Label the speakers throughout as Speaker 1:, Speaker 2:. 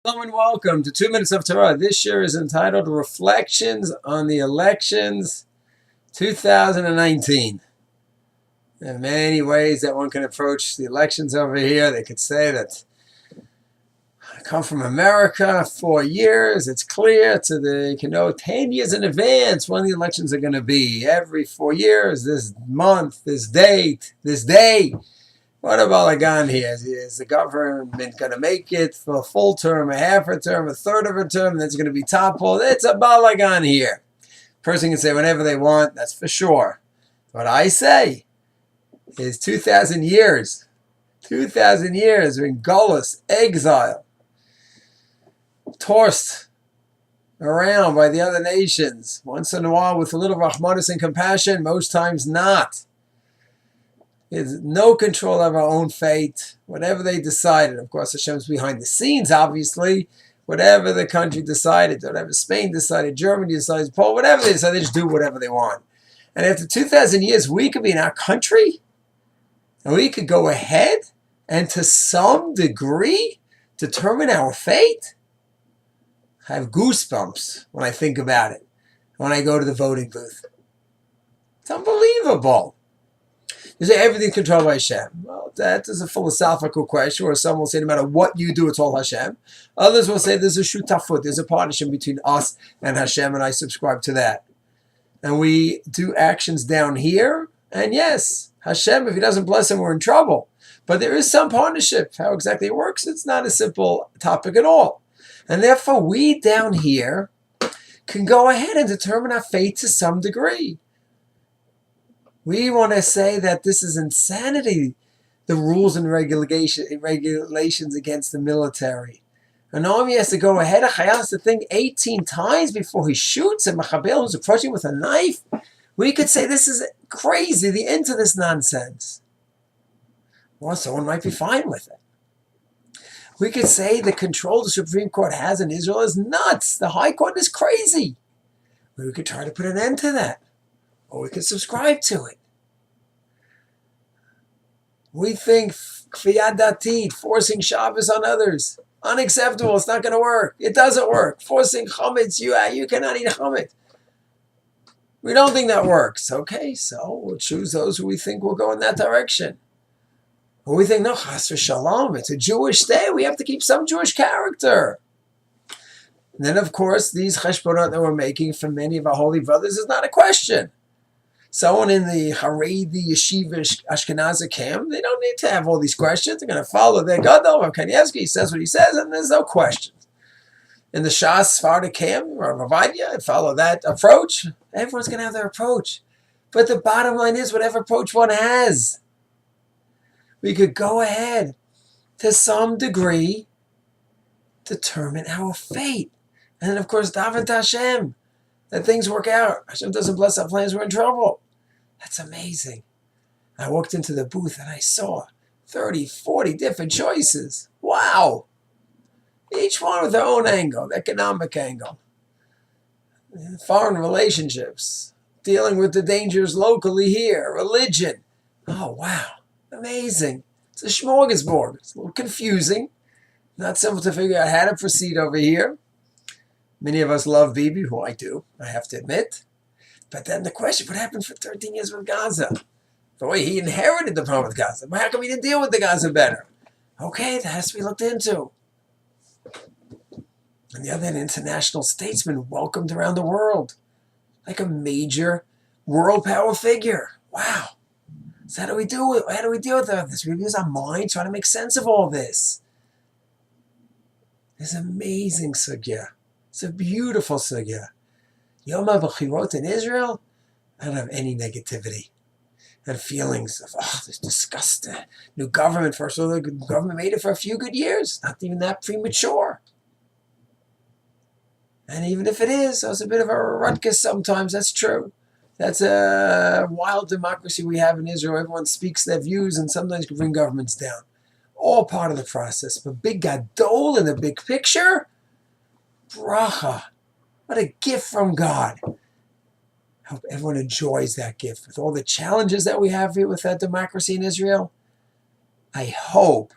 Speaker 1: Hello and welcome to 2 Minutes of Torah. This year is entitled Reflections on the Elections 2019. There are many ways that one can approach the elections over here. They could say that I come from America, 4 years, it's clear, you can know 10 years in advance when the elections are going to be. Every 4 years, this month, this date, this day. What a balagan here. Is the government going to make it for a full term, a half a term, a third of a term, that's going to be toppled? It's a balagan here. Person can say whatever they want, that's for sure. What I say is 2,000 years. 2,000 years in Gullus, exile, tossed around by the other nations. Once in a while with a little rahmanis and compassion, most times not. There's no control of our own fate. Whatever they decided, of course, Hashem's behind the scenes, obviously. Whatever the country decided, whatever Spain decided, Germany decided, Poland, whatever they decided, they just do whatever they want. And after 2,000 years, we could be in our country, and we could go ahead and to some degree determine our fate. I have goosebumps when I think about it, when I go to the voting booth. It's unbelievable. You say everything's controlled by Hashem. Well, that is a philosophical question where some will say no matter what you do, it's all Hashem. Others will say there's a shutafut, there's a partnership between us and Hashem, and I subscribe to that. And we do actions down here, and yes, Hashem, if He doesn't bless him, we're in trouble. But there is some partnership. How exactly it works, it's not a simple topic at all. And therefore, we down here can go ahead and determine our fate to some degree. We want to say that this is insanity, the rules and regulations against the military. An army has to go ahead, a chayal has to think 18 times before he shoots a machabel who's approaching with a knife. We could say this is crazy, the end to this nonsense. Well, someone might be fine with it. We could say the control the Supreme Court has in Israel is nuts. The High Court is crazy. We could try to put an end to that. Or we could subscribe to it. We think kfiyat datit, forcing Shabbos on others, unacceptable. It's not going to work. It doesn't work. Forcing chametz, you cannot eat chametz. We don't think that works. Okay, so we'll choose those who we think will go in that direction. But we think, no, chas v'shalom, it's a Jewish state. We have to keep some Jewish character. And then, of course, these cheshbonot that we're making for many of our holy brothers is not a question. Someone in the Haredi Yeshiva Ashkenazi camp, they don't need to have all these questions. They're going to follow their Gadol, Rav Kanievsky. He says what he says, and there's no questions. In the Shas Sephardic camp, or Ravadia, follow that approach. Everyone's going to have their approach. But the bottom line is, whatever approach one has, we could go ahead, to some degree, determine our fate. And then, of course, daven to Hashem, that things work out. Hashem doesn't bless our plans, we're in trouble. That's amazing. I walked into the booth and I saw 30, 40 different choices. Wow. Each one with their own angle, the economic angle, foreign relationships, dealing with the dangers locally here, religion. Oh, wow. Amazing. It's a smorgasbord. It's a little confusing. Not simple to figure out how to proceed over here. Many of us love Bibi, who I do, I have to admit. But then the question, what happened for 13 years with Gaza? Boy, he inherited the problem with Gaza. But how come he didn't deal with the Gaza better? Okay, that has to be looked into. On the other hand, international statesmen welcomed around the world. Like a major world power figure. Wow. So how do we do it? How do we deal with this? We use our mind trying to make sense of all this. It's an amazing sugya. It's a beautiful sugya. Yom HaBechirot in Israel, I don't have any negativity and feelings of, this disgust. New government, first of all, the government made it for a few good years. Not even that premature. And even if it is, it's a bit of a ruckus sometimes. That's true. That's a wild democracy we have in Israel. Everyone speaks their views and sometimes can bring governments down. All part of the process. But big gadol in the big picture, bracha. What a gift from God. I hope everyone enjoys that gift. With all the challenges that we have here with that democracy in Israel, I hope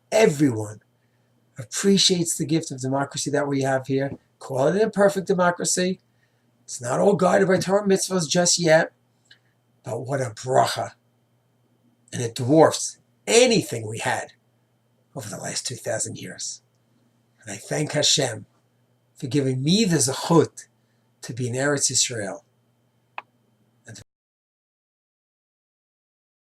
Speaker 1: everyone appreciates the gift of democracy that we have here. Call it an imperfect democracy. It's not all guided by Torah mitzvahs just yet, but what a bracha. And it dwarfs anything we had over the last 2,000 years. And I thank Hashem for giving me the zechut to be in Eretz Yisrael